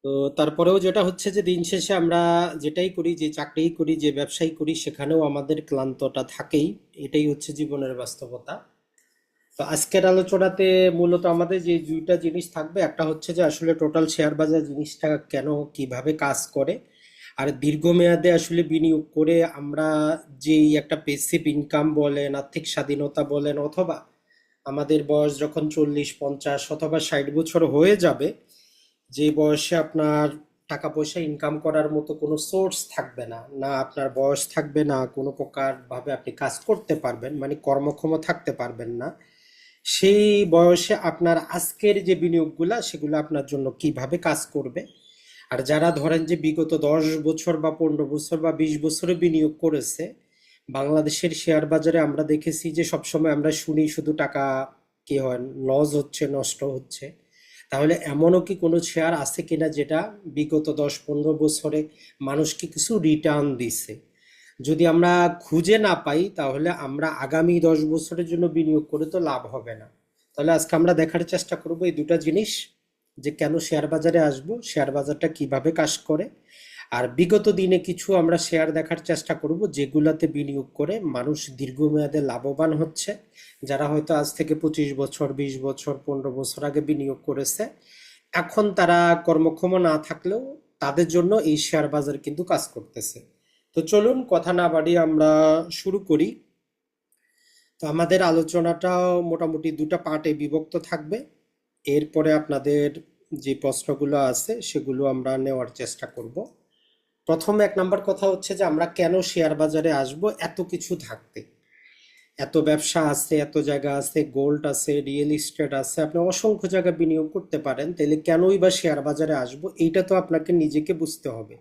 তো তারপরেও যেটা হচ্ছে যে দিন শেষে আমরা যেটাই করি, যে চাকরিই করি, যে ব্যবসায়ী করি, সেখানেও আমাদের ক্লান্তটা থাকেই। এটাই হচ্ছে জীবনের বাস্তবতা। তো আজকের আলোচনাতে মূলত আমাদের যে দুইটা জিনিস থাকবে, একটা হচ্ছে যে আসলে টোটাল শেয়ার বাজার জিনিসটা কেন, কিভাবে কাজ করে, আর দীর্ঘমেয়াদে আসলে বিনিয়োগ করে আমরা যেই একটা পেসিভ ইনকাম বলেন, আর্থিক স্বাধীনতা বলেন, অথবা আমাদের বয়স যখন 40, 50 অথবা 60 বছর হয়ে যাবে, যে বয়সে আপনার টাকা পয়সা ইনকাম করার মতো কোনো সোর্স থাকবে না, না আপনার বয়স থাকবে, না কোনো প্রকার ভাবে আপনি কাজ করতে পারবেন, মানে কর্মক্ষম থাকতে পারবেন না, সেই বয়সে আপনার আজকের যে বিনিয়োগগুলা সেগুলো আপনার জন্য কিভাবে কাজ করবে। আর যারা ধরেন যে বিগত 10 বছর বা 15 বছর বা 20 বছরে বিনিয়োগ করেছে, বাংলাদেশের শেয়ার বাজারে আমরা দেখেছি যে সবসময় আমরা শুনি শুধু টাকা কি হয়, লস হচ্ছে, নষ্ট হচ্ছে। তাহলে এমনও কি কোনো শেয়ার আছে কিনা যেটা বিগত 10-15 বছরে মানুষকে কিছু রিটার্ন দিছে? যদি আমরা খুঁজে না পাই, তাহলে আমরা আগামী 10 বছরের জন্য বিনিয়োগ করে তো লাভ হবে না। তাহলে আজকে আমরা দেখার চেষ্টা করব এই দুটা জিনিস, যে কেন শেয়ার বাজারে আসব, শেয়ার বাজারটা কিভাবে কাজ করে, আর বিগত দিনে কিছু আমরা শেয়ার দেখার চেষ্টা করব যেগুলাতে বিনিয়োগ করে মানুষ দীর্ঘমেয়াদে লাভবান হচ্ছে। যারা হয়তো আজ থেকে 25 বছর, 20 বছর, 15 বছর আগে বিনিয়োগ করেছে, এখন তারা কর্মক্ষম না থাকলেও তাদের জন্য এই শেয়ার বাজার কিন্তু কাজ করতেছে। তো চলুন কথা না বাড়িয়ে আমরা শুরু করি। তো আমাদের আলোচনাটা মোটামুটি দুটো পার্টে বিভক্ত থাকবে। এরপরে আপনাদের যে প্রশ্নগুলো আছে সেগুলো আমরা নেওয়ার চেষ্টা করব। প্রথম 1 নম্বর কথা হচ্ছে যে আমরা কেন শেয়ার বাজারে আসব এত কিছু থাকতে। এত ব্যবসা আছে, এত জায়গা আছে, গোল্ড আছে, রিয়েল এস্টেট আছে, আপনি অসংখ্য জায়গায় বিনিয়োগ করতে পারেন, তাহলে কেনই বা শেয়ার বাজারে আসবো, এইটা তো আপনাকে নিজেকে বুঝতে হবে।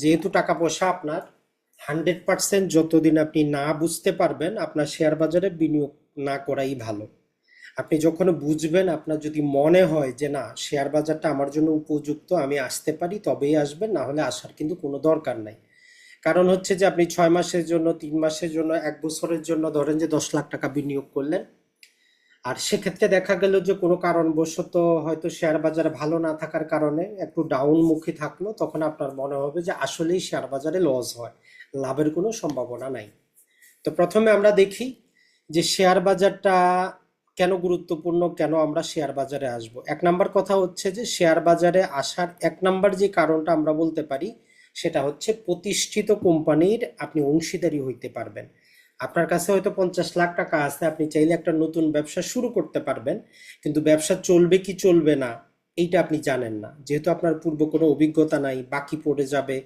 যেহেতু টাকা পয়সা আপনার, 100% যতদিন আপনি না বুঝতে পারবেন, আপনার শেয়ার বাজারে বিনিয়োগ না করাই ভালো। আপনি যখন বুঝবেন, আপনার যদি মনে হয় যে না, শেয়ার বাজারটা আমার জন্য উপযুক্ত, আমি আসতে পারি, তবেই আসবেন, না হলে আসার কিন্তু কোনো দরকার নাই। কারণ হচ্ছে যে আপনি 6 মাসের জন্য, 3 মাসের জন্য, 1 বছরের জন্য ধরেন যে 10 লাখ টাকা বিনিয়োগ করলেন, আর সেক্ষেত্রে দেখা গেল যে কোনো কারণবশত হয়তো শেয়ার বাজার ভালো না থাকার কারণে একটু ডাউনমুখী থাকলো, তখন আপনার মনে হবে যে আসলেই শেয়ার বাজারে লস হয়, লাভের কোনো সম্ভাবনা নাই। তো প্রথমে আমরা দেখি যে শেয়ার বাজারটা কেন গুরুত্বপূর্ণ, কেন আমরা শেয়ার বাজারে আসব। 1 নম্বর কথা হচ্ছে যে শেয়ার বাজারে আসার 1 নম্বর যে কারণটা আমরা বলতে পারি, সেটা হচ্ছে প্রতিষ্ঠিত কোম্পানির আপনি অংশীদারি হইতে পারবেন। আপনার কাছে হয়তো 50 লাখ টাকা আছে, আপনি চাইলে একটা নতুন ব্যবসা শুরু করতে পারবেন, কিন্তু ব্যবসা চলবে কি চলবে না এইটা আপনি জানেন না, যেহেতু আপনার পূর্ব কোনো অভিজ্ঞতা নাই, বাকি পড়ে যাবে,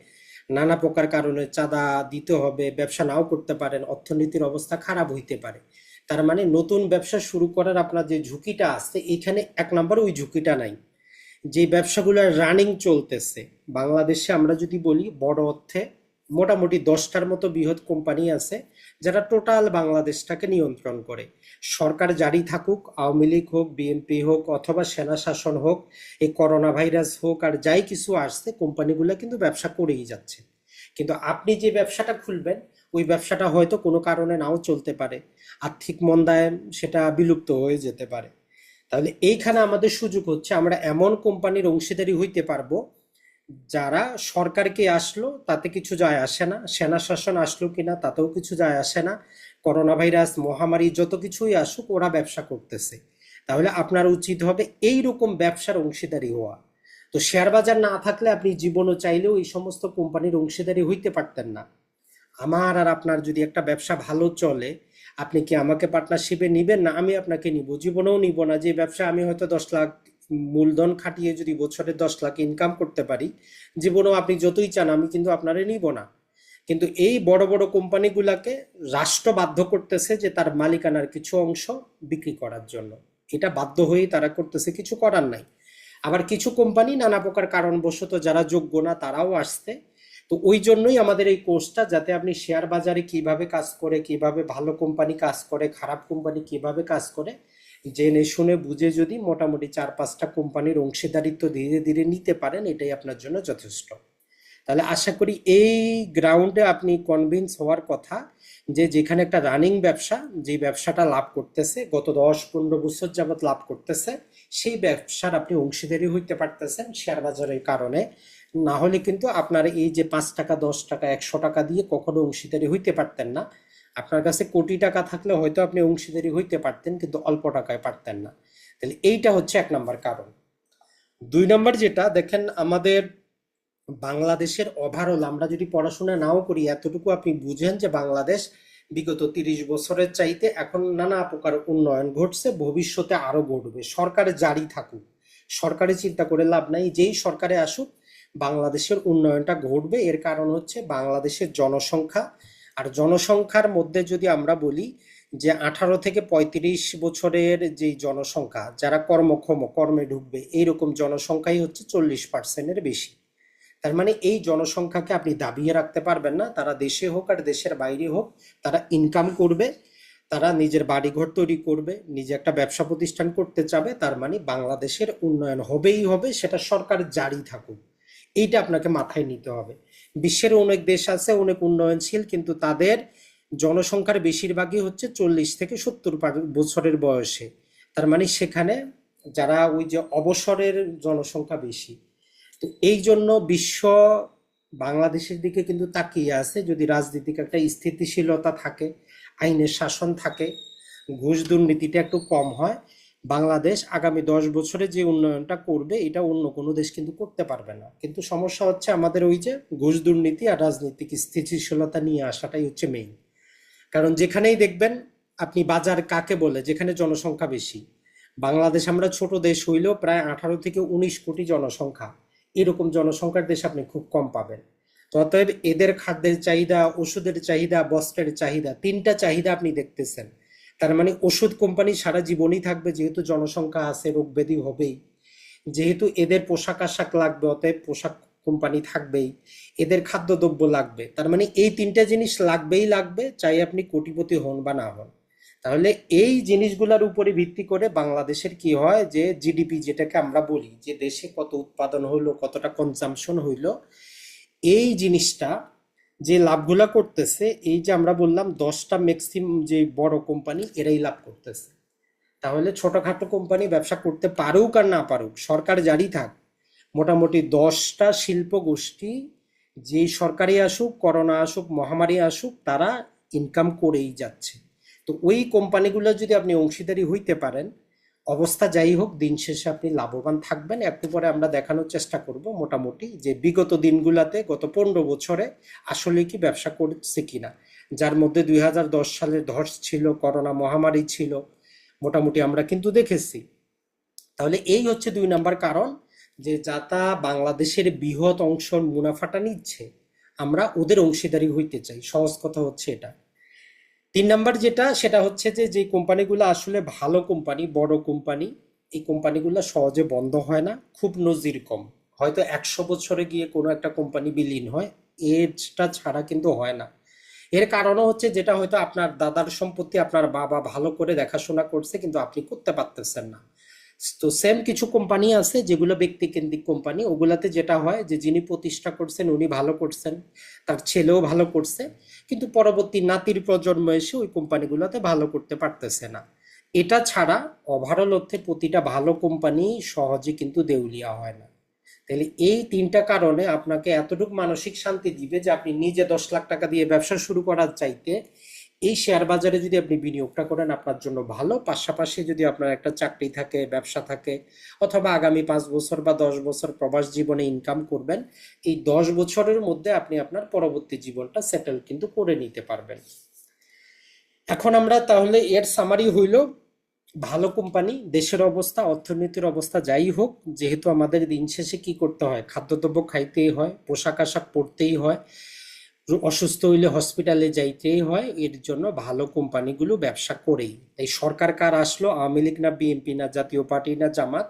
নানা প্রকার কারণে চাঁদা দিতে হবে, ব্যবসা নাও করতে পারেন, অর্থনীতির অবস্থা খারাপ হইতে পারে। তার মানে নতুন ব্যবসা শুরু করার আপনার যে ঝুঁকিটা আছে, এইখানে 1 নম্বর ওই ঝুঁকিটা নাই। যে ব্যবসাগুলো রানিং চলতেছে বাংলাদেশে, আমরা যদি বলি বড় অর্থে মোটামুটি 10টার মতো বৃহৎ কোম্পানি আছে যারা টোটাল বাংলাদেশটাকে নিয়ন্ত্রণ করে। সরকার জারি থাকুক, আওয়ামী লীগ হোক, বিএনপি হোক, অথবা সেনা শাসন হোক, এই করোনা ভাইরাস হোক, আর যাই কিছু আসছে, কোম্পানিগুলো কিন্তু ব্যবসা করেই যাচ্ছে। কিন্তু আপনি যে ব্যবসাটা খুলবেন, ওই ব্যবসাটা হয়তো কোনো কারণে নাও চলতে পারে, আর্থিক মন্দায় সেটা বিলুপ্ত হয়ে যেতে পারে। তাহলে এইখানে আমাদের সুযোগ হচ্ছে আমরা এমন কোম্পানির অংশীদারি হইতে পারবো যারা সরকারকে আসলো তাতে কিছু যায় আসে না, সেনা শাসন আসলো কিনা তাতেও কিছু যায় আসে না, করোনা ভাইরাস মহামারী যত কিছুই আসুক, ওরা ব্যবসা করতেছে। তাহলে আপনার উচিত হবে এই রকম ব্যবসার অংশীদারি হওয়া। তো শেয়ার বাজার না থাকলে আপনি জীবনও চাইলেও এই সমস্ত কোম্পানির অংশীদারি হইতে পারতেন না। আমার আর আপনার যদি একটা ব্যবসা ভালো চলে, আপনি কি আমাকে পার্টনারশিপে নিবেন? না আমি আপনাকে নিব? জীবনেও নিব না। যে ব্যবসা আমি হয়তো 10 লাখ মূলধন খাটিয়ে যদি বছরে 10 লাখ ইনকাম করতে পারি, জীবনেও আপনি যতই চান আমি কিন্তু আপনারে নিব না। কিন্তু এই বড় বড় কোম্পানিগুলাকে রাষ্ট্র বাধ্য করতেছে যে তার মালিকানার কিছু অংশ বিক্রি করার জন্য। এটা বাধ্য হয়েই তারা করতেছে, কিছু করার নাই। আবার কিছু কোম্পানি নানা প্রকার কারণবশত যারা যোগ্য না তারাও আসছে। তো ওই জন্যই আমাদের এই কোর্সটা, যাতে আপনি শেয়ার বাজারে কিভাবে কাজ করে, কিভাবে ভালো কোম্পানি কাজ করে, খারাপ কোম্পানি কিভাবে কাজ করে, জেনে শুনে বুঝে যদি মোটামুটি 4-5টা কোম্পানির অংশীদারিত্ব ধীরে ধীরে নিতে পারেন, এটাই আপনার জন্য যথেষ্ট। তাহলে আশা করি এই গ্রাউন্ডে আপনি কনভিন্স হওয়ার কথা যে যেখানে একটা রানিং ব্যবসা, যে ব্যবসাটা লাভ করতেছে গত 10-15 বছর যাবত লাভ করতেছে, সেই ব্যবসার আপনি অংশীদারি হইতে পারতেছেন শেয়ার বাজারের কারণে। না হলে কিন্তু আপনার এই যে 5 টাকা 10 টাকা 100 টাকা দিয়ে কখনো অংশীদারি হইতে পারতেন না। আপনার কাছে কোটি টাকা থাকলে হয়তো আপনি অংশীদারি হইতে পারতেন, কিন্তু অল্প টাকায় পারতেন না। তাহলে এইটা হচ্ছে 1 নম্বর কারণ। 2 নম্বর যেটা দেখেন, আমাদের বাংলাদেশের ওভারঅল আমরা যদি পড়াশোনা নাও করি, এতটুকু আপনি বুঝেন যে বাংলাদেশ বিগত 30 বছরের চাইতে এখন নানা প্রকার উন্নয়ন ঘটছে, ভবিষ্যতে আরো ঘটবে। সরকার জারি থাকুক, সরকারে চিন্তা করে লাভ নাই, যেই সরকারে আসুক বাংলাদেশের উন্নয়নটা ঘটবে। এর কারণ হচ্ছে বাংলাদেশের জনসংখ্যা। আর জনসংখ্যার মধ্যে যদি আমরা বলি যে 18 থেকে 35 বছরের যে জনসংখ্যা, যারা কর্মক্ষম কর্মে ঢুকবে, এইরকম জনসংখ্যাই হচ্ছে 40%-এর বেশি। তার মানে এই জনসংখ্যাকে আপনি দাবিয়ে রাখতে পারবেন না। তারা দেশে হোক আর দেশের বাইরে হোক, তারা ইনকাম করবে, তারা নিজের বাড়িঘর তৈরি করবে, নিজে একটা ব্যবসা প্রতিষ্ঠান করতে চাবে। তার মানে বাংলাদেশের উন্নয়ন হবেই হবে, সেটা সরকার জারি থাকুক। এইটা আপনাকে মাথায় নিতে হবে। বিশ্বের অনেক দেশ আছে অনেক উন্নয়নশীল, কিন্তু তাদের জনসংখ্যার বেশিরভাগই হচ্ছে 40 থেকে 70 বছরের বয়সে। তার মানে সেখানে যারা ওই যে অবসরের জনসংখ্যা বেশি। তো এই জন্য বিশ্ব বাংলাদেশের দিকে কিন্তু তাকিয়ে আছে। যদি রাজনীতিক একটা স্থিতিশীলতা থাকে, আইনের শাসন থাকে, ঘুষ দুর্নীতিটা একটু কম হয়, বাংলাদেশ আগামী 10 বছরে যে উন্নয়নটা করবে এটা অন্য কোনো দেশ কিন্তু করতে পারবে না। কিন্তু সমস্যা হচ্ছে আমাদের ওই যে ঘুষ দুর্নীতি আর রাজনৈতিক স্থিতিশীলতা নিয়ে আসাটাই হচ্ছে মেইন। কারণ যেখানেই দেখবেন আপনি বাজার কাকে বলে, যেখানে জনসংখ্যা বেশি। বাংলাদেশ আমরা ছোট দেশ হইলেও প্রায় 18 থেকে 19 কোটি জনসংখ্যা, এরকম জনসংখ্যার দেশ আপনি খুব কম পাবেন। তো অতএব এদের খাদ্যের চাহিদা, ওষুধের চাহিদা, বস্ত্রের চাহিদা, 3টা চাহিদা আপনি দেখতেছেন। তার মানে ওষুধ কোম্পানি সারা জীবনই থাকবে, যেহেতু জনসংখ্যা আছে, রোগ ব্যাধি হবেই। যেহেতু এদের পোশাক আশাক লাগবে, অতএব পোশাক কোম্পানি থাকবেই। এদের খাদ্যদ্রব্য লাগবে, তার মানে এই 3টা জিনিস লাগবেই লাগবে, চাই আপনি কোটিপতি হন বা না হন। তাহলে এই জিনিসগুলোর উপরে ভিত্তি করে বাংলাদেশের কি হয় যে জিডিপি, যেটাকে আমরা বলি যে দেশে কত উৎপাদন হইলো, কতটা কনজাম্পশন হইলো, এই জিনিসটা যে লাভগুলা করতেছে, এই যে আমরা বললাম 10টা ম্যাক্সিমাম যে বড় কোম্পানি এরাই লাভ করতেছে। তাহলে ছোটখাটো কোম্পানি ব্যবসা করতে পারুক আর না পারুক, সরকার জারি থাক, মোটামুটি 10টা শিল্প গোষ্ঠী, যেই সরকারি আসুক, করোনা আসুক, মহামারী আসুক, তারা ইনকাম করেই যাচ্ছে। তো ওই কোম্পানিগুলো যদি আপনি অংশীদারি হইতে পারেন, অবস্থা যাই হোক, দিন শেষে আপনি লাভবান থাকবেন। একটু পরে আমরা দেখানোর চেষ্টা করব মোটামুটি যে বিগত দিনগুলোতে গত 15 বছরে আসলে কি ব্যবসা করছে কিনা, যার মধ্যে 2010 সালের ধস ছিল, করোনা মহামারী ছিল, মোটামুটি আমরা কিন্তু দেখেছি। তাহলে এই হচ্ছে 2 নম্বর কারণ, যে যাতা বাংলাদেশের বৃহৎ অংশ মুনাফাটা নিচ্ছে, আমরা ওদের অংশীদারি হইতে চাই। সহজ কথা হচ্ছে এটা। 3 নম্বর যেটা, সেটা হচ্ছে যে যে কোম্পানিগুলো আসলে ভালো কোম্পানি, বড় কোম্পানি, এই কোম্পানিগুলো সহজে বন্ধ হয় না, খুব নজির কম। হয়তো 100 বছরে গিয়ে কোনো একটা কোম্পানি বিলীন হয়, এটা ছাড়া কিন্তু হয় না। এর কারণও হচ্ছে যেটা হয়তো আপনার দাদার সম্পত্তি আপনার বাবা ভালো করে দেখাশোনা করছে, কিন্তু আপনি করতে পারতেছেন না। তো সেম কিছু কোম্পানি আছে যেগুলো ব্যক্তিকেন্দ্রিক কোম্পানি, ওগুলাতে যেটা হয় যে যিনি প্রতিষ্ঠা করছেন উনি ভালো করছেন, তার ছেলেও ভালো করছে, কিন্তু পরবর্তী নাতির প্রজন্ম এসে ওই কোম্পানিগুলোতে ভালো করতে পারতেছে না। এটা ছাড়া ওভারঅল অর্থে প্রতিটা ভালো কোম্পানি সহজে কিন্তু দেউলিয়া হয় না। তাহলে এই 3টা কারণে আপনাকে এতটুকু মানসিক শান্তি দিবে যে আপনি নিজে 10 লাখ টাকা দিয়ে ব্যবসা শুরু করার চাইতে এই শেয়ার বাজারে যদি আপনি বিনিয়োগটা করেন আপনার জন্য ভালো। পাশাপাশি যদি আপনার একটা চাকরি থাকে, ব্যবসা থাকে, অথবা আগামী 5 বছর বা 10 বছর প্রবাস জীবনে ইনকাম করবেন, এই 10 বছরের মধ্যে আপনি আপনার পরবর্তী জীবনটা সেটেল কিন্তু করে নিতে পারবেন। এখন আমরা তাহলে এর সামারি হইল, ভালো কোম্পানি, দেশের অবস্থা, অর্থনীতির অবস্থা যাই হোক, যেহেতু আমাদের দিন শেষে কি করতে হয়, খাদ্যদ্রব্য খাইতেই হয়, পোশাক আশাক পরতেই হয়, অসুস্থ হইলে হসপিটালে যাইতেই হয়, এর জন্য ভালো কোম্পানিগুলো ব্যবসা করেই। তাই সরকার কার আসলো, আওয়ামী লীগ না বিএনপি না জাতীয় পার্টি না জামাত,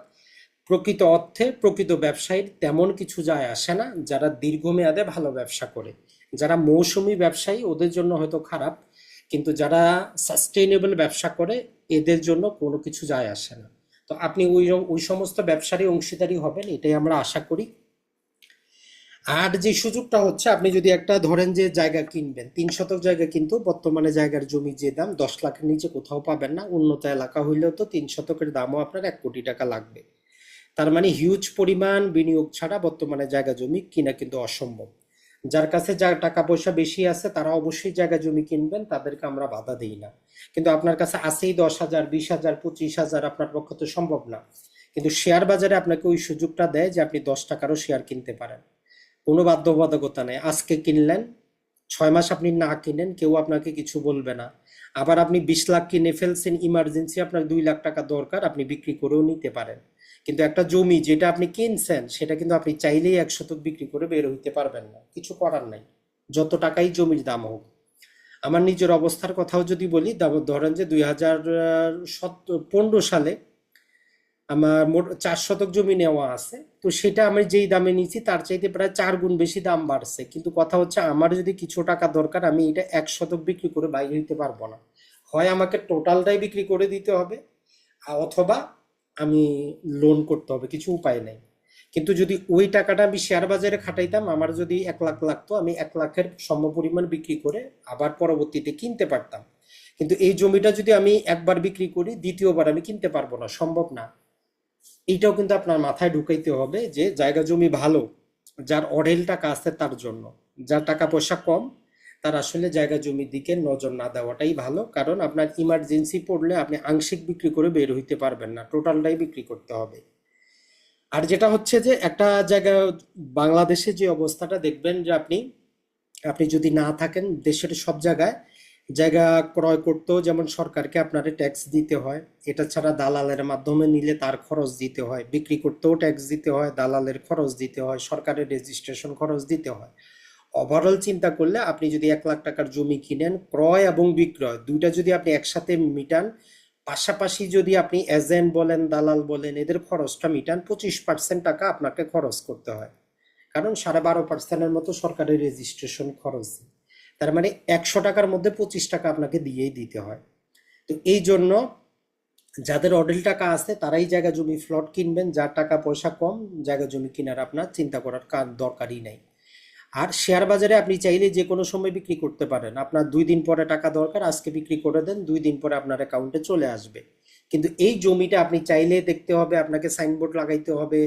প্রকৃত অর্থে প্রকৃত ব্যবসায়ীর তেমন কিছু যায় আসে না। যারা দীর্ঘমেয়াদে ভালো ব্যবসা করে, যারা মৌসুমী ব্যবসায়ী ওদের জন্য হয়তো খারাপ, কিন্তু যারা সাস্টেইনেবল ব্যবসা করে এদের জন্য কোনো কিছু যায় আসে না। তো আপনি ওই সমস্ত ব্যবসারই অংশীদারি হবেন, এটাই আমরা আশা করি। আর যে সুযোগটা হচ্ছে, আপনি যদি একটা ধরেন যে জায়গা কিনবেন, 3 শতক জায়গা, কিন্তু বর্তমানে জায়গার জমি যে দাম 10 লাখের নিচে কোথাও পাবেন না। উন্নত এলাকা হইলেও তো 3 শতকের দামও আপনার 1 কোটি টাকা লাগবে। তার মানে হিউজ পরিমাণ বিনিয়োগ ছাড়া বর্তমানে জায়গা জমি কিনা কিন্তু অসম্ভব। যার কাছে যার টাকা পয়সা বেশি আছে তারা অবশ্যই জায়গা জমি কিনবেন, তাদেরকে আমরা বাধা দিই না। কিন্তু আপনার কাছে আছেই 10,000, 20,000, 25,000, আপনার পক্ষে তো সম্ভব না। কিন্তু শেয়ার বাজারে আপনাকে ওই সুযোগটা দেয় যে আপনি 10 টাকারও শেয়ার কিনতে পারেন। কোনো বাধ্যবাধকতা নেই, আজকে কিনলেন, 6 মাস আপনি না কিনেন, কেউ আপনাকে কিছু বলবে না। আবার আপনি 20 লাখ কিনে ফেলছেন, ইমার্জেন্সি আপনার 2 লাখ টাকা দরকার, আপনি বিক্রি করেও নিতে পারেন। কিন্তু একটা জমি যেটা আপনি কিনছেন সেটা কিন্তু আপনি চাইলেই 1 শতক বিক্রি করে বের হইতে পারবেন না, কিছু করার নাই, যত টাকাই জমির দাম হোক। আমার নিজের অবস্থার কথাও যদি বলি, ধরেন যে 2015 সালে আমার মোট 4 শতক জমি নেওয়া আছে। তো সেটা আমি যেই দামে নিয়েছি তার চাইতে প্রায় 4 গুণ বেশি দাম বাড়ছে, কিন্তু কথা হচ্ছে আমার যদি কিছু টাকা দরকার, আমি এটা 1 শতক বিক্রি করে বাইরে হইতে পারবো না। হয় আমাকে টোটালটাই বিক্রি করে দিতে হবে, অথবা আমি লোন করতে হবে, কিছু উপায় নেই। কিন্তু যদি ওই টাকাটা আমি শেয়ার বাজারে খাটাইতাম, আমার যদি 1 লাখ লাগতো, আমি 1 লাখের সমপরিমাণ বিক্রি করে আবার পরবর্তীতে কিনতে পারতাম। কিন্তু এই জমিটা যদি আমি একবার বিক্রি করি, দ্বিতীয়বার আমি কিনতে পারবো না, সম্ভব না। এইটাও কিন্তু আপনার মাথায় ঢুকাইতে হবে যে জায়গা জমি ভালো যার অঢেল টাকা আছে তার জন্য। যার টাকা পয়সা কম, তার আসলে জায়গা জমির দিকে নজর না দেওয়াটাই ভালো। কারণ আপনার ইমার্জেন্সি পড়লে আপনি আংশিক বিক্রি করে বের হইতে পারবেন না, টোটালটাই বিক্রি করতে হবে। আর যেটা হচ্ছে যে একটা জায়গা, বাংলাদেশে যে অবস্থাটা দেখবেন যে আপনি আপনি যদি না থাকেন দেশের সব জায়গায়, জায়গা ক্রয় করতেও যেমন সরকারকে আপনার ট্যাক্স দিতে হয়, এটা ছাড়া দালালের মাধ্যমে নিলে তার খরচ দিতে হয়, বিক্রি করতেও ট্যাক্স দিতে হয়, দালালের খরচ দিতে হয়, সরকারের রেজিস্ট্রেশন খরচ দিতে হয়। ওভারঅল চিন্তা করলে আপনি যদি 1 লাখ টাকার জমি কিনেন, ক্রয় এবং বিক্রয় দুইটা যদি আপনি একসাথে মিটান, পাশাপাশি যদি আপনি এজেন্ট বলেন, দালাল বলেন, এদের খরচটা মিটান, 25% টাকা আপনাকে খরচ করতে হয়। কারণ 12.5%-এর মতো সরকারের রেজিস্ট্রেশন খরচ। তার মানে 100 টাকার মধ্যে 25 টাকা আপনাকে দিয়েই দিতে হয়। তো এই জন্য যাদের অঢেল টাকা আছে তারাই জায়গা জমি ফ্লট কিনবেন, যার টাকা পয়সা কম জায়গা জমি কেনার আপনার চিন্তা করার দরকারই নাই। আর শেয়ার বাজারে আপনি চাইলে যে কোনো সময় বিক্রি করতে পারেন, আপনার 2 দিন পরে টাকা দরকার, আজকে বিক্রি করে দেন, 2 দিন পরে আপনার অ্যাকাউন্টে চলে আসবে। কিন্তু এই জমিটা আপনি চাইলে দেখতে হবে, আপনাকে সাইনবোর্ড লাগাইতে হবে,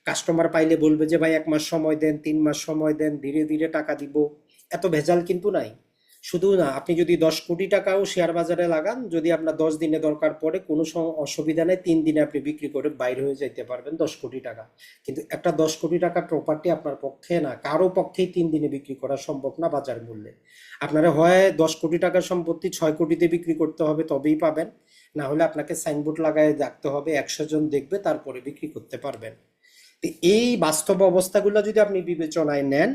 কাস্টমার পাইলে বলবে যে ভাই 1 মাস সময় দেন, 3 মাস সময় দেন, ধীরে ধীরে টাকা দিব। এত ভেজাল কিন্তু নাই। শুধু না, আপনি যদি 10 কোটি টাকাও শেয়ার বাজারে লাগান, যদি আপনার 10 দিনে দরকার পড়ে, কোনো অসুবিধা নেই, 3 দিনে আপনি বিক্রি করে বাইরে হয়ে যাইতে পারবেন 10 কোটি টাকা। কিন্তু একটা 10 কোটি টাকার প্রপার্টি আপনার পক্ষে না, কারো পক্ষেই 3 দিনে বিক্রি করা সম্ভব না বাজার মূল্যে। আপনারা হয় 10 কোটি টাকার সম্পত্তি 6 কোটিতে বিক্রি করতে হবে, তবেই পাবেন। না হলে আপনাকে সাইনবোর্ড লাগায় রাখতে হবে, 100 জন দেখবে, তারপরে বিক্রি করতে পারবেন। তো এই বাস্তব অবস্থাগুলো যদি আপনি বিবেচনায় নেন,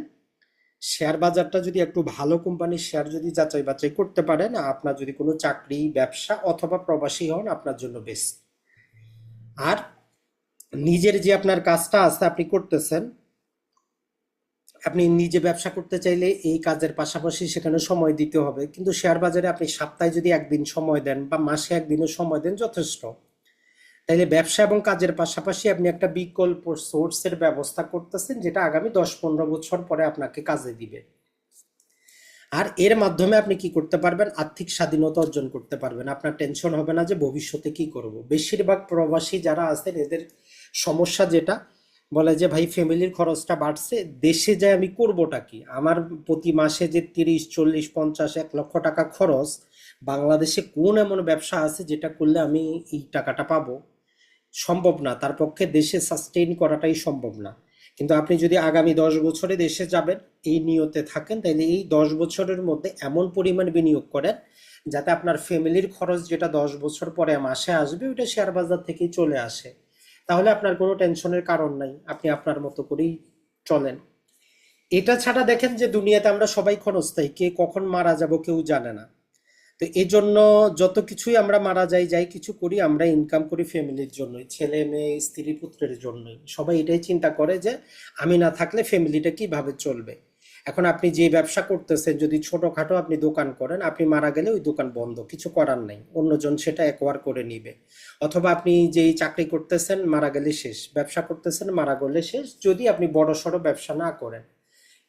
শেয়ার বাজারটা যদি একটু ভালো কোম্পানির শেয়ার যদি যাচাই বাছাই করতে পারেন, আপনার যদি কোনো চাকরি, ব্যবসা অথবা প্রবাসী হন, আপনার জন্য বেস্ট। আর নিজের যে আপনার কাজটা আছে আপনি করতেছেন, আপনি নিজে ব্যবসা করতে চাইলে এই কাজের পাশাপাশি সেখানে সময় দিতে হবে। কিন্তু শেয়ার বাজারে আপনি সপ্তাহে যদি একদিন সময় দেন বা মাসে একদিনও সময় দেন, যথেষ্ট। তাইলে ব্যবসা এবং কাজের পাশাপাশি আপনি একটা বিকল্প সোর্সের ব্যবস্থা করতেছেন, যেটা আগামী 10-15 বছর পরে আপনাকে কাজে দিবে। আর এর মাধ্যমে আপনি কি করতে পারবেন, আর্থিক স্বাধীনতা অর্জন করতে পারবেন। আপনার টেনশন হবে না যে ভবিষ্যতে কি করব। বেশিরভাগ প্রবাসী যারা আছেন এদের সমস্যা যেটা, বলে যে ভাই ফ্যামিলির খরচটা বাড়ছে, দেশে যায় আমি করবোটা কি, আমার প্রতি মাসে যে 30, 40, 50, 1 লক্ষ টাকা খরচ, বাংলাদেশে কোন এমন ব্যবসা আছে যেটা করলে আমি এই টাকাটা পাবো? সম্ভব না, তার পক্ষে দেশে সাস্টেইন করাটাই সম্ভব না। কিন্তু আপনি যদি আগামী 10 বছরে দেশে যাবেন এই নিয়তে থাকেন, তাহলে এই 10 বছরের মধ্যে এমন পরিমাণ বিনিয়োগ করেন যাতে আপনার ফ্যামিলির খরচ যেটা 10 বছর পরে মাসে আসবে, ওইটা শেয়ার বাজার থেকেই চলে আসে। তাহলে আপনার কোনো টেনশনের কারণ নাই, আপনি আপনার মতো করেই চলেন। এটা ছাড়া দেখেন যে দুনিয়াতে আমরা সবাই ক্ষণস্থায়ী, কে কখন মারা যাব কেউ জানে না। তো এই জন্য যত কিছুই আমরা মারা যাই, যাই কিছু করি, আমরা ইনকাম করি ফ্যামিলির জন্যই, ছেলে মেয়ে স্ত্রী পুত্রের জন্যই। সবাই এটাই চিন্তা করে যে আমি না থাকলে ফ্যামিলিটা কিভাবে চলবে। এখন আপনি যে ব্যবসা করতেছেন, যদি ছোটখাটো আপনি দোকান করেন, আপনি মারা গেলে ওই দোকান বন্ধ, কিছু করার নেই, অন্যজন সেটা একোয়ার করে নিবে। অথবা আপনি যেই চাকরি করতেছেন, মারা গেলে শেষ, ব্যবসা করতেছেন, মারা গেলে শেষ, যদি আপনি বড় সড়ো ব্যবসা না করেন।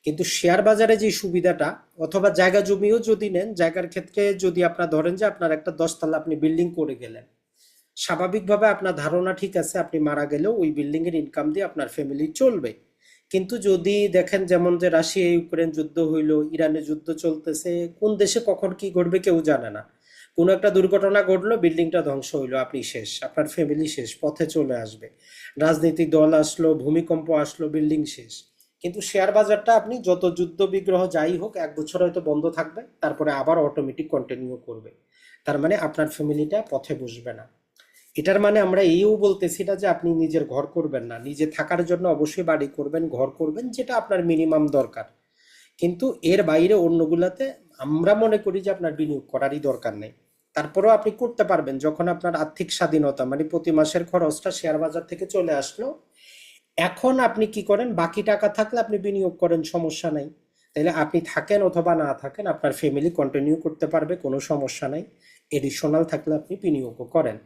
কিন্তু শেয়ার বাজারে যে সুবিধাটা, অথবা জায়গা জমিও যদি নেন, জায়গার ক্ষেত্রে যদি আপনার ধরেন যে আপনার একটা 10 তলা আপনি বিল্ডিং করে গেলেন, স্বাভাবিকভাবে আপনার ধারণা ঠিক আছে আপনি মারা গেলেও ওই বিল্ডিং এর ইনকাম দিয়ে আপনার ফ্যামিলি চলবে। কিন্তু যদি দেখেন যেমন যে রাশিয়া ইউক্রেন যুদ্ধ হইলো, ইরানে যুদ্ধ চলতেছে, কোন দেশে কখন কি ঘটবে কেউ জানে না, কোনো একটা দুর্ঘটনা ঘটলো, বিল্ডিংটা ধ্বংস হইলো, আপনি শেষ, আপনার ফ্যামিলি শেষ, পথে চলে আসবে। রাজনৈতিক দল আসলো, ভূমিকম্প আসলো, বিল্ডিং শেষ। কিন্তু শেয়ার বাজারটা আপনি যত যুদ্ধ বিগ্রহ যাই হোক, 1 বছর হয়তো বন্ধ থাকবে, তারপরে আবার অটোমেটিক কন্টিনিউ করবে। তার মানে আপনার ফ্যামিলিটা পথে বসবে না। এটার মানে আমরা এইও বলতেছি না যে আপনি নিজের ঘর করবেন না, নিজে থাকার জন্য অবশ্যই বাড়ি করবেন, ঘর করবেন, যেটা আপনার মিনিমাম দরকার। কিন্তু এর বাইরে অন্যগুলাতে আমরা মনে করি যে আপনার বিনিয়োগ করারই দরকার নেই। তারপরেও আপনি করতে পারবেন যখন আপনার আর্থিক স্বাধীনতা, মানে প্রতি মাসের খরচটা শেয়ার বাজার থেকে চলে আসলো। এখন আপনি কি করেন, বাকি টাকা থাকলে আপনি বিনিয়োগ করেন, সমস্যা নাই। তাহলে আপনি থাকেন অথবা না থাকেন, আপনার ফ্যামিলি কন্টিনিউ করতে পারবে, কোনো সমস্যা নাই। এডিশনাল থাকলে আপনি বিনিয়োগও করেন।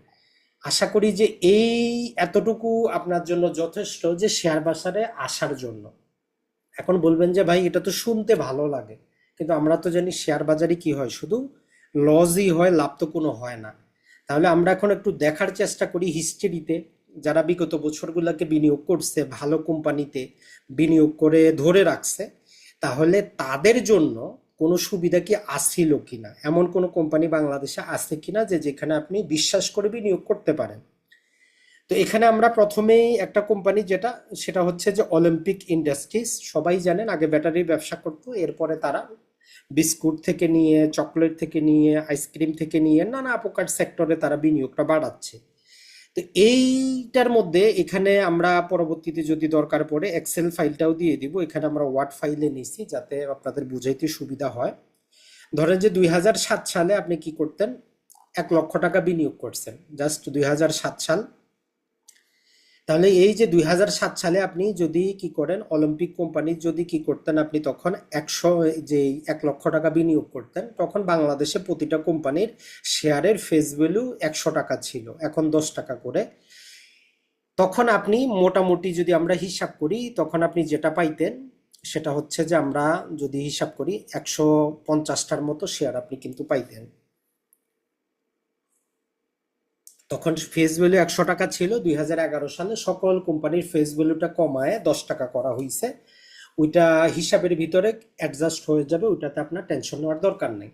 আশা করি যে এই এতটুকু আপনার জন্য যথেষ্ট যে শেয়ার বাজারে আসার জন্য। এখন বলবেন যে ভাই এটা তো শুনতে ভালো লাগে, কিন্তু আমরা তো জানি শেয়ার বাজারে কি হয়, শুধু লসই হয়, লাভ তো কোনো হয় না। তাহলে আমরা এখন একটু দেখার চেষ্টা করি হিস্ট্রিতে, যারা বিগত বছরগুলোকে বিনিয়োগ করছে ভালো কোম্পানিতে, বিনিয়োগ করে ধরে রাখছে, তাহলে তাদের জন্য কোনো সুবিধা কি আসছিল কিনা, এমন কোনো কোম্পানি বাংলাদেশে আছে কিনা যে যেখানে আপনি বিশ্বাস করে বিনিয়োগ করতে পারেন। তো এখানে আমরা প্রথমেই একটা কোম্পানি যেটা, সেটা হচ্ছে যে অলিম্পিক ইন্ডাস্ট্রিজ। সবাই জানেন আগে ব্যাটারির ব্যবসা করতো, এরপরে তারা বিস্কুট থেকে নিয়ে, চকলেট থেকে নিয়ে, আইসক্রিম থেকে নিয়ে নানা প্রকার সেক্টরে তারা বিনিয়োগটা বাড়াচ্ছে। তো এইটার মধ্যে এখানে আমরা পরবর্তীতে যদি দরকার পড়ে এক্সেল ফাইলটাও দিয়ে দিব, এখানে আমরা ওয়ার্ড ফাইলে নিছি যাতে আপনাদের বুঝাইতে সুবিধা হয়। ধরেন যে 2007 সালে আপনি কি করতেন, 1 লক্ষ টাকা বিনিয়োগ করছেন, জাস্ট 2007 সাল। তাহলে এই যে 2007 সালে আপনি যদি কি করেন, অলিম্পিক কোম্পানির যদি কি করতেন, আপনি তখন 1 লক্ষ টাকা বিনিয়োগ করতেন, তখন বাংলাদেশে প্রতিটা কোম্পানির শেয়ারের ফেস ভ্যালু 100 টাকা ছিল, এখন 10 টাকা করে। তখন আপনি মোটামুটি যদি আমরা হিসাব করি, তখন আপনি যেটা পাইতেন সেটা হচ্ছে যে, আমরা যদি হিসাব করি 150টার মতো শেয়ার আপনি কিন্তু পাইতেন। তখন ফেস ভ্যালু 100 টাকা ছিল। 2011 সালে সকল কোম্পানির ফেস ভ্যালুটা কমায় 10 টাকা করা হয়েছে। ওইটা হিসাবের ভিতরে অ্যাডজাস্ট হয়ে যাবে, ওইটাতে আপনার টেনশন নেওয়ার দরকার নেই।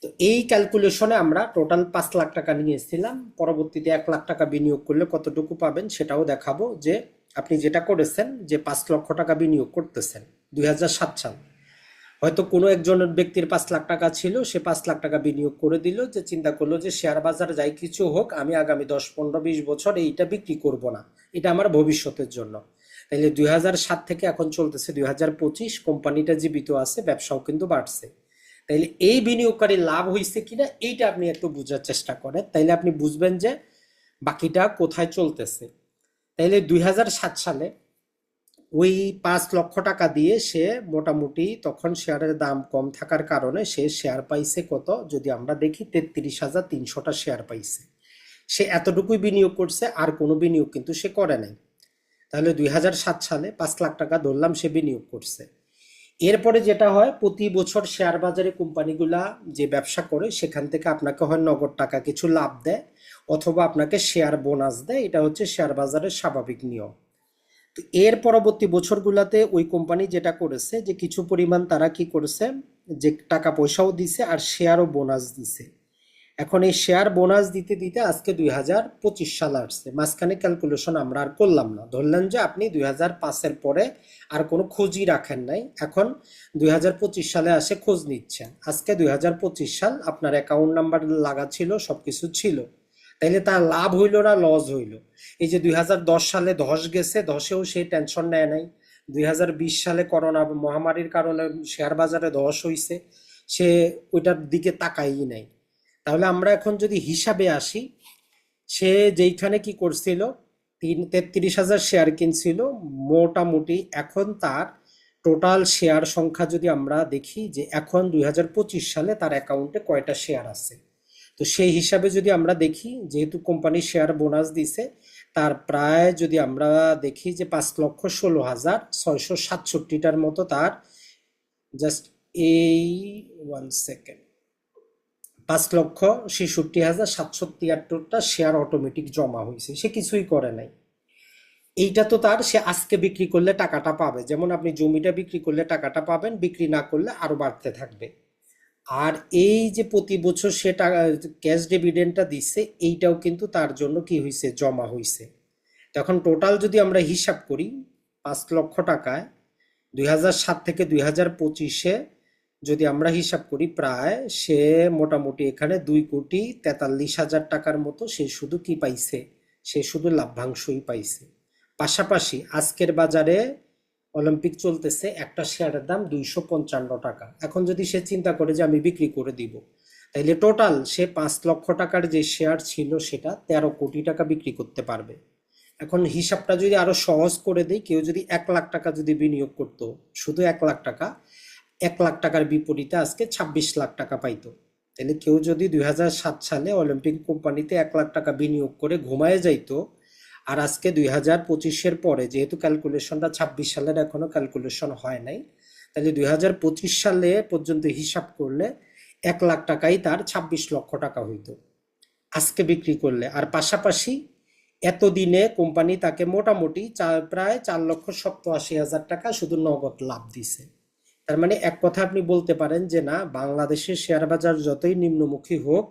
তো এই ক্যালকুলেশনে আমরা টোটাল 5 লাখ টাকা নিয়েছিলাম। পরবর্তীতে 1 লাখ টাকা বিনিয়োগ করলে কতটুকু পাবেন সেটাও দেখাবো, যে আপনি যেটা করেছেন যে 5 লক্ষ টাকা বিনিয়োগ করতেছেন 2007 সাল, হয়তো কোনো একজনের ব্যক্তির 5 লাখ টাকা ছিল, সে 5 লাখ টাকা বিনিয়োগ করে দিল, যে চিন্তা করলো যে শেয়ার বাজার যাই কিছু হোক, আমি আগামী 10, 15, 20 বছর এইটা বিক্রি করব না, এটা আমার ভবিষ্যতের জন্য। তাইলে 2007 থেকে এখন চলতেছে 2025, কোম্পানিটা জীবিত আছে, ব্যবসাও কিন্তু বাড়ছে। তাইলে এই বিনিয়োগকারী লাভ হয়েছে কিনা এইটা আপনি একটু বোঝার চেষ্টা করেন, তাইলে আপনি বুঝবেন যে বাকিটা কোথায় চলতেছে। তাইলে 2007 সালে ওই 5 লক্ষ টাকা দিয়ে সে মোটামুটি, তখন শেয়ারের দাম কম থাকার কারণে সে শেয়ার পাইছে কত, যদি আমরা দেখি 33,300টা শেয়ার পাইছে। সে এতটুকুই বিনিয়োগ করছে, আর কোনো বিনিয়োগ কিন্তু সে করে নাই। তাহলে 2007 সালে 5 লাখ টাকা ধরলাম সে বিনিয়োগ করছে। এরপরে যেটা হয়, প্রতি বছর শেয়ার বাজারে কোম্পানিগুলা যে ব্যবসা করে, সেখান থেকে আপনাকে হয় নগদ টাকা কিছু লাভ দেয়, অথবা আপনাকে শেয়ার বোনাস দেয়। এটা হচ্ছে শেয়ার বাজারের স্বাভাবিক নিয়ম। তো এর পরবর্তী বছরগুলোতে ওই কোম্পানি যেটা করেছে, যে কিছু পরিমাণ তারা কি করেছে, যে টাকা পয়সাও দিছে আর শেয়ারও বোনাস দিছে। এখন এই শেয়ার বোনাস দিতে দিতে আজকে 2025 সাল আসছে, মাঝখানে ক্যালকুলেশন আমরা আর করলাম না, ধরলেন যে আপনি 2005-এর পরে আর কোনো খোঁজই রাখেন নাই, এখন 2025 সালে আসে খোঁজ নিচ্ছেন। আজকে 2025 সাল, আপনার অ্যাকাউন্ট নাম্বার লাগা ছিল, সবকিছু ছিল। তাইলে তার লাভ হইল না লস হইল? এই যে 2010 সালে ধস গেছে, ধসেও সে টেনশন নেয় নাই। 2020 সালে করোনা মহামারীর কারণে শেয়ার বাজারে ধস হইছে, সে ওইটার দিকে তাকাই নাই। তাহলে আমরা এখন যদি হিসাবে আসি, সে যেইখানে কি করছিল, 33,000 শেয়ার কিনছিল মোটামুটি, এখন তার টোটাল শেয়ার সংখ্যা যদি আমরা দেখি, যে এখন 2025 সালে তার অ্যাকাউন্টে কয়টা শেয়ার আছে, তো সেই হিসাবে যদি আমরা দেখি, যেহেতু কোম্পানি শেয়ার বোনাস দিছে, তার প্রায় যদি আমরা দেখি যে 5,16,667টার মতো তার জাস্ট এই 1 সেকেন্ড, 5,66,773টা শেয়ার অটোমেটিক জমা হয়েছে, সে কিছুই করে নাই। এইটা তো তার, সে আজকে বিক্রি করলে টাকাটা পাবে, যেমন আপনি জমিটা বিক্রি করলে টাকাটা পাবেন, বিক্রি না করলে আরো বাড়তে থাকবে। আর এই যে প্রতি বছর সে টাকা ক্যাশ ডিভিডেন্ডটা দিচ্ছে, এইটাও কিন্তু তার জন্য কি হয়েছে, জমা হয়েছে। তখন টোটাল যদি আমরা হিসাব করি 5 লক্ষ টাকায় 2007 থেকে 2025-এ যদি আমরা হিসাব করি, প্রায় সে মোটামুটি এখানে 2,43,000 টাকার মতো সে শুধু কি পাইছে, সে শুধু লাভ্যাংশই পাইছে। পাশাপাশি আজকের বাজারে অলিম্পিক চলতেছে, একটা শেয়ারের দাম 255 টাকা। এখন যদি সে চিন্তা করে যে আমি বিক্রি করে দিব, তাইলে টোটাল সে 5 লক্ষ টাকার যে শেয়ার ছিল সেটা 13 কোটি টাকা বিক্রি করতে পারবে। এখন হিসাবটা যদি আরো সহজ করে দিই, কেউ যদি 1 লাখ টাকা যদি বিনিয়োগ করতো, শুধু 1 লাখ টাকা, 1 লাখ টাকার বিপরীতে আজকে 26 লাখ টাকা পাইতো। তাহলে কেউ যদি 2007 সালে অলিম্পিক কোম্পানিতে 1 লাখ টাকা বিনিয়োগ করে ঘুমায় যাইতো, আর আজকে 2025-এর পরে, যেহেতু ক্যালকুলেশনটা 26 সালের এখনো ক্যালকুলেশন হয় নাই, তাহলে 2025 সালে পর্যন্ত হিসাব করলে 1 লাখ টাকাই তার 26 লক্ষ টাকা হইতো আজকে বিক্রি করলে। আর পাশাপাশি এতদিনে কোম্পানি তাকে মোটামুটি প্রায় 4,87,000 টাকা শুধু নগদ লাভ দিছে। তার মানে এক কথা আপনি বলতে পারেন যে না, বাংলাদেশের শেয়ার বাজার যতই নিম্নমুখী হোক,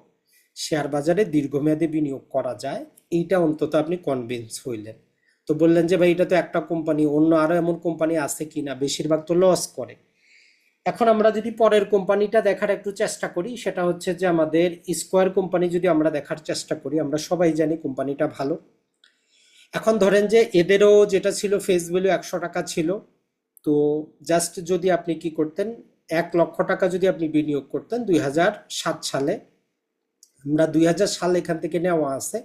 শেয়ার বাজারে দীর্ঘমেয়াদী বিনিয়োগ করা যায়, এইটা অন্তত আপনি কনভিন্স হইলেন। তো বললেন যে ভাই এটা তো একটা কোম্পানি, অন্য আরো এমন কোম্পানি আছে কিনা, বেশিরভাগ তো লস করে। এখন আমরা যদি পরের কোম্পানিটা দেখার একটু চেষ্টা করি, সেটা হচ্ছে যে আমাদের স্কোয়ার কোম্পানি যদি আমরা দেখার চেষ্টা করি, আমরা সবাই জানি কোম্পানিটা ভালো। এখন ধরেন যে এদেরও যেটা ছিল ফেস ভ্যালু 100 টাকা ছিল। তো জাস্ট যদি আপনি কি করতেন, 1 লক্ষ টাকা যদি আপনি বিনিয়োগ করতেন 2007 সালে, আমরা 2000 সাল এখান থেকে নেওয়া আছে,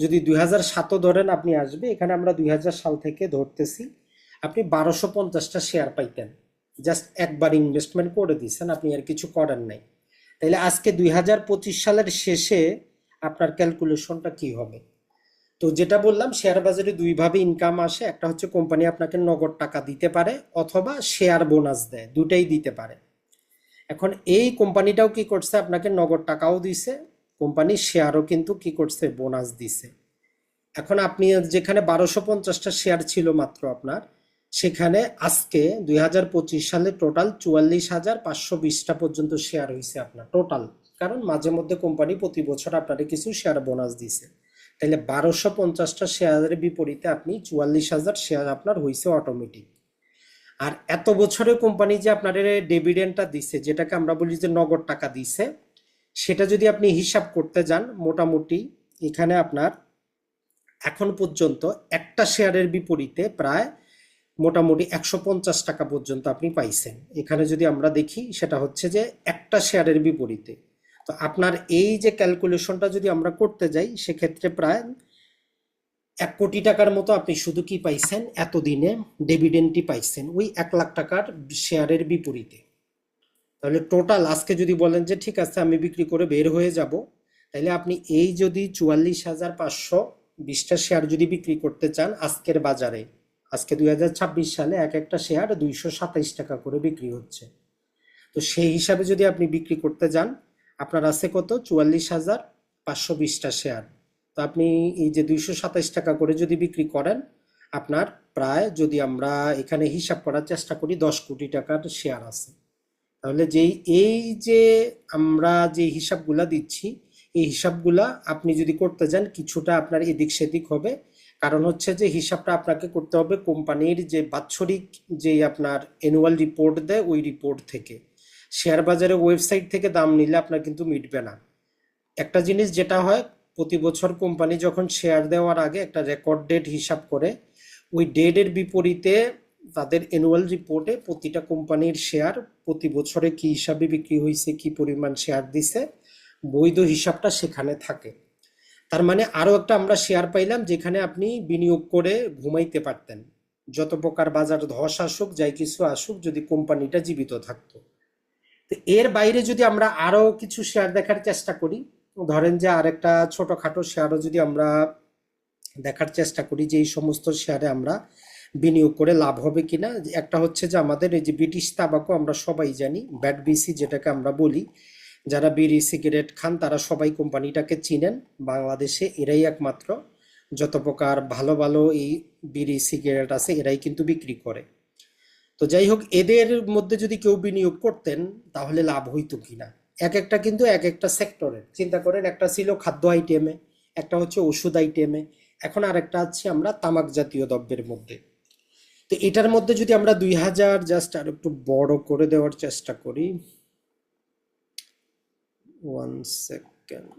যদি 2007ও ধরেন আপনি আসবে, এখানে আমরা 2000 সাল থেকে ধরতেছি, আপনি 1250টা শেয়ার পাইতেন। জাস্ট একবার ইনভেস্টমেন্ট করে দিচ্ছেন, আপনি আর কিছু করেন নাই। তাইলে আজকে 2025 সালের শেষে আপনার ক্যালকুলেশনটা কি হবে? তো যেটা বললাম, শেয়ার বাজারে দুইভাবে ইনকাম আসে, একটা হচ্ছে কোম্পানি আপনাকে নগদ টাকা দিতে পারে, অথবা শেয়ার বোনাস দেয়, দুটাই দিতে পারে। এখন এই কোম্পানিটাও কি করছে, আপনাকে নগদ টাকাও দিছে, কোম্পানির শেয়ারও কিন্তু কি করছে, বোনাস দিছে। এখন আপনি যেখানে 1250টা শেয়ার ছিল মাত্র আপনার, সেখানে আজকে 2025 সালে টোটাল 44,520টা পর্যন্ত শেয়ার হয়েছে আপনার টোটাল। কারণ মাঝে মধ্যে কোম্পানি প্রতি বছর আপনাকে কিছু শেয়ার বোনাস দিছে। তাহলে 1250টা শেয়ারের বিপরীতে আপনি 44,000 শেয়ার আপনার হয়েছে অটোমেটিক। আর এত বছরে কোম্পানি যে আপনার ডিভিডেন্ডটা দিছে, যেটাকে আমরা বলি যে নগদ টাকা দিছে, সেটা যদি আপনি হিসাব করতে যান, মোটামুটি এখানে আপনার এখন পর্যন্ত একটা শেয়ারের বিপরীতে প্রায় মোটামুটি 150 টাকা পর্যন্ত আপনি পাইছেন। এখানে যদি আমরা দেখি, সেটা হচ্ছে যে একটা শেয়ারের বিপরীতে। তো আপনার এই যে ক্যালকুলেশনটা যদি আমরা করতে যাই, সেক্ষেত্রে প্রায় 1 কোটি টাকার মতো আপনি শুধু কি পাইছেন, এতদিনে ডিভিডেন্ডটি পাইছেন ওই 1 লাখ টাকার শেয়ারের বিপরীতে। তাহলে টোটাল আজকে যদি বলেন যে ঠিক আছে আমি বিক্রি করে বের হয়ে যাব, তাহলে আপনি এই যদি 44,520টা শেয়ার যদি বিক্রি করতে চান আজকের বাজারে, আজকে 2026 সালে এক একটা শেয়ার 227 টাকা করে বিক্রি হচ্ছে। তো সেই হিসাবে যদি আপনি বিক্রি করতে যান, আপনার আছে কত, 44,520টা শেয়ার। তো আপনি এই যে 227 টাকা করে যদি বিক্রি করেন, আপনার প্রায়, যদি আমরা এখানে হিসাব করার চেষ্টা করি, 10 কোটি টাকার শেয়ার আছে। তাহলে এই যে আমরা যে হিসাবগুলা দিচ্ছি, এই হিসাবগুলা আপনি যদি করতে যান, কিছুটা আপনার এদিক সেদিক হবে। কারণ হচ্ছে যে হিসাবটা আপনাকে করতে হবে কোম্পানির যে বাৎসরিক যে আপনার অ্যানুয়াল রিপোর্ট দেয়, ওই রিপোর্ট থেকে। শেয়ার বাজারের ওয়েবসাইট থেকে দাম নিলে আপনার কিন্তু মিটবে না। একটা জিনিস যেটা হয়, প্রতি বছর কোম্পানি যখন শেয়ার দেওয়ার আগে একটা রেকর্ড ডেট হিসাব করে, ওই ডেটের বিপরীতে তাদের অ্যানুয়াল রিপোর্টে প্রতিটা কোম্পানির শেয়ার প্রতি বছরে কি হিসাবে বিক্রি হয়েছে, কি পরিমাণ শেয়ার দিছে, বৈধ হিসাবটা সেখানে থাকে। তার মানে আরো একটা আমরা শেয়ার পাইলাম যেখানে আপনি বিনিয়োগ করে ঘুমাইতে পারতেন, যত প্রকার বাজার ধস আসুক, যাই কিছু আসুক, যদি কোম্পানিটা জীবিত থাকতো। তো এর বাইরে যদি আমরা আরো কিছু শেয়ার দেখার চেষ্টা করি, ধরেন যে আরেকটা ছোটখাটো শেয়ারও যদি আমরা দেখার চেষ্টা করি, যে এই সমস্ত শেয়ারে আমরা বিনিয়োগ করে লাভ হবে কিনা। একটা হচ্ছে যে আমাদের এই যে ব্রিটিশ তাবাকো আমরা সবাই জানি, ব্যাড বিসি যেটাকে আমরা বলি, যারা বিড়ি সিগারেট খান তারা সবাই কোম্পানিটাকে চিনেন। বাংলাদেশে এরাই একমাত্র যত প্রকার ভালো ভালো এই বিড়ি সিগারেট আছে এরাই কিন্তু বিক্রি করে। তো যাই হোক, এদের মধ্যে যদি কেউ বিনিয়োগ করতেন তাহলে লাভ হইতো কিনা। এক একটা কিন্তু এক একটা সেক্টরে চিন্তা করেন, একটা ছিল খাদ্য আইটেমে, একটা হচ্ছে ওষুধ আইটেমে, এখন আরেকটা আছে আমরা তামাক জাতীয় দ্রব্যের মধ্যে। তো এটার মধ্যে যদি আমরা 2000 জাস্ট আর একটু বড় করে দেওয়ার চেষ্টা করি, 1 সেকেন্ড।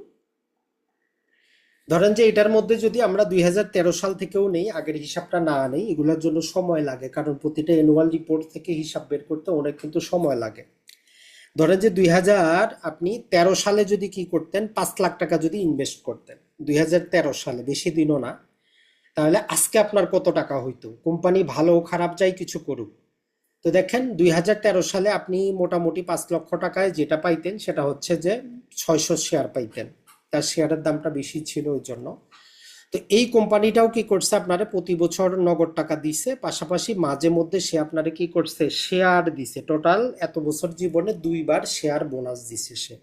ধরেন যে এটার মধ্যে যদি আমরা 2013 সাল থেকেও নেই, আগের হিসাবটা না নেই, এগুলোর জন্য সময় লাগে, কারণ প্রতিটা অ্যানুয়াল রিপোর্ট থেকে হিসাব বের করতে অনেক কিন্তু সময় লাগে। ধরেন যে 2013 সালে যদি কি করতেন, 5 লাখ টাকা যদি ইনভেস্ট করতেন 2013 সালে, বেশি দিনও না, তাহলে আজকে আপনার কত টাকা হইতো? কোম্পানি ভালো খারাপ যাই কিছু করুক, তো দেখেন 2013 সালে আপনি মোটামুটি 5 লক্ষ টাকায় যেটা পাইতেন সেটা হচ্ছে যে 600 শেয়ার পাইতেন। তার শেয়ারের দামটা বেশি ছিল ওই জন্য। তো এই কোম্পানিটাও কি করছে, আপনারা প্রতি বছর নগদ টাকা দিছে, পাশাপাশি মাঝে মধ্যে সে আপনারা কি করছে, শেয়ার দিছে। টোটাল এত বছর জীবনে 2বার শেয়ার বোনাস দিছে সে।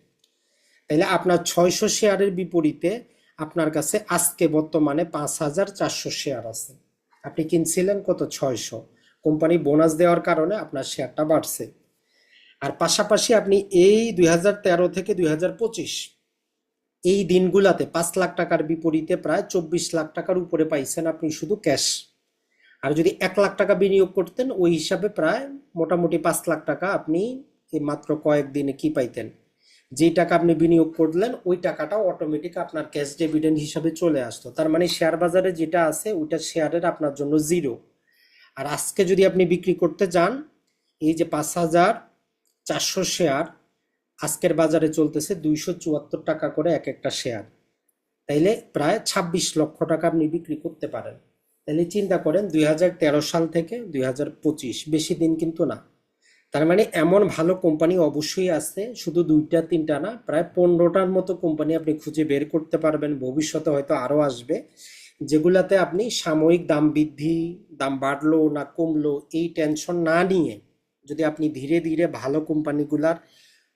তাইলে আপনার 600 শেয়ারের বিপরীতে আপনার কাছে আজকে বর্তমানে 5400 শেয়ার আছে। আপনি কিনছিলেন কত? 600। কোম্পানি বোনাস দেওয়ার কারণে আপনার শেয়ারটা বাড়ছে। আর পাশাপাশি আপনি এই 2013 থেকে 2025 এই দিনগুলাতে 5 লাখ টাকার বিপরীতে প্রায় 24 লাখ টাকার উপরে পাইছেন আপনি শুধু ক্যাশ। আর যদি 1 লাখ টাকা বিনিয়োগ করতেন ওই হিসাবে প্রায় মোটামুটি 5 লাখ টাকা আপনি এই মাত্র কয়েকদিনে কি পাইতেন, যেই টাকা আপনি বিনিয়োগ করলেন ওই টাকাটাও অটোমেটিক আপনার ক্যাশ ডিভিডেন্ড হিসাবে চলে আসতো। তার মানে শেয়ার বাজারে যেটা আছে ওইটা শেয়ারের আপনার জন্য জিরো। আর আজকে যদি আপনি বিক্রি করতে যান, এই যে 5400 শেয়ার আজকের বাজারে চলতেছে 274 টাকা করে এক একটা শেয়ার, তাইলে প্রায় 26 লক্ষ টাকা আপনি বিক্রি করতে পারেন। তাহলে চিন্তা করেন 2013 সাল থেকে 2025, বেশি দিন কিন্তু না। তার মানে এমন ভালো কোম্পানি অবশ্যই আছে, শুধু 2টা 3টা না, প্রায় 15টার মতো কোম্পানি আপনি খুঁজে বের করতে পারবেন, ভবিষ্যতে হয়তো আরো আসবে, যেগুলাতে আপনি সাময়িক দাম বৃদ্ধি, দাম বাড়লো না কমলো এই টেনশন না নিয়ে যদি আপনি ধীরে ধীরে ভালো কোম্পানিগুলার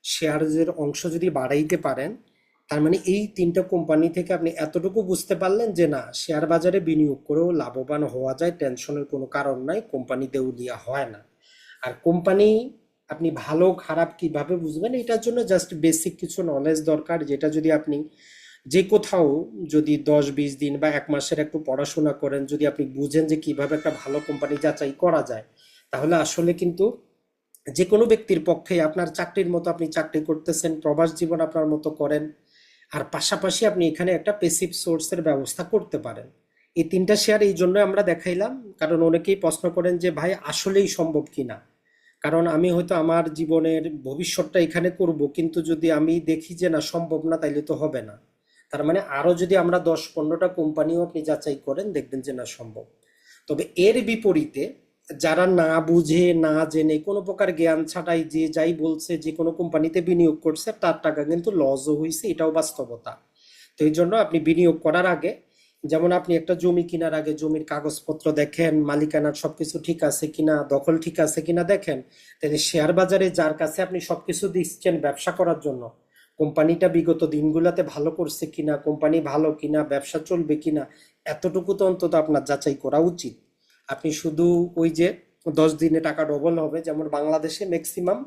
শেয়ারের অংশ যদি বাড়াইতে পারেন, তার মানে এই 3টা কোম্পানি থেকে আপনি এতটুকু বুঝতে পারলেন যে না, শেয়ার বাজারে বিনিয়োগ করেও লাভবান হওয়া যায়, টেনশনের কোনো কারণ নাই, কোম্পানি দেউলিয়া হয় না। আর কোম্পানি আপনি ভালো খারাপ কিভাবে বুঝবেন, এটার জন্য জাস্ট বেসিক কিছু নলেজ দরকার, যেটা যদি আপনি যে কোথাও যদি 10-20 দিন বা 1 মাসের একটু পড়াশোনা করেন, যদি আপনি বুঝেন যে কিভাবে একটা ভালো কোম্পানি যাচাই করা যায়, তাহলে আসলে কিন্তু যে কোনো ব্যক্তির পক্ষে, আপনার চাকরির মতো আপনি চাকরি করতেছেন, প্রবাস জীবন আপনার মতো করেন, আর পাশাপাশি আপনি এখানে একটা পেসিভ সোর্সের ব্যবস্থা করতে পারেন। এই 3টা শেয়ার এই জন্য আমরা দেখাইলাম, কারণ অনেকেই প্রশ্ন করেন যে ভাই আসলেই সম্ভব কিনা। কারণ আমি হয়তো আমার জীবনের ভবিষ্যৎটা এখানে করব, কিন্তু যদি আমি দেখি যে না সম্ভব না, তাইলে তো হবে না। তার মানে আরো যদি আমরা 10-15টা কোম্পানিও আপনি যাচাই করেন, দেখবেন যে না সম্ভব। তবে এর বিপরীতে যারা না বুঝে না জেনে কোনো প্রকার জ্ঞান ছাড়াই যে যাই বলছে, যে কোনো কোম্পানিতে বিনিয়োগ করছে, তার টাকা কিন্তু লসও হয়েছে, এটাও বাস্তবতা। তো এই জন্য আপনি বিনিয়োগ করার আগে, যেমন আপনি একটা জমি কেনার আগে জমির কাগজপত্র দেখেন, মালিকানার সবকিছু ঠিক আছে কিনা, দখল ঠিক আছে কিনা দেখেন। তাহলে শেয়ার বাজারে যার কাছে আপনি সবকিছু দিচ্ছেন ব্যবসা করার জন্য, কোম্পানিটা বিগত দিনগুলোতে ভালো করছে কিনা, কোম্পানি ভালো কিনা, ব্যবসা চলবে কিনা, এতটুকু তো অন্তত আপনার যাচাই করা উচিত। আপনি শুধু ওই যে 10 দিনে টাকা ডবল হবে, যেমন বাংলাদেশে ম্যাক্সিমাম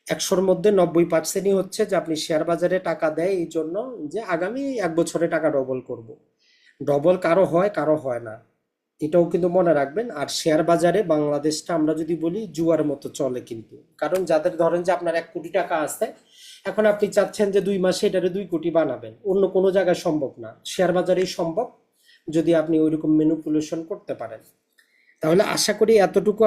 100-র মধ্যে 90%ই হচ্ছে যে আপনি শেয়ার বাজারে টাকা দেয় এই জন্য যে আগামী 1 বছরে টাকা ডবল করব। ডবল কারো হয় কারো হয় না, এটাও কিন্তু মনে রাখবেন। আর শেয়ার বাজারে বাংলাদেশটা আমরা যদি বলি জুয়ার মতো চলে কিন্তু, কারণ যাদের ধরেন যে আপনার 1 কোটি টাকা আছে, এখন আপনি চাচ্ছেন যে 2 মাসে এটারে 2 কোটি বানাবেন, অন্য কোনো জায়গায় সম্ভব না, শেয়ার বাজারেই সম্ভব, যদি আপনি ওইরকম ম্যানিপুলেশন করতে পারেন। তাহলে আশা করি এতটুকু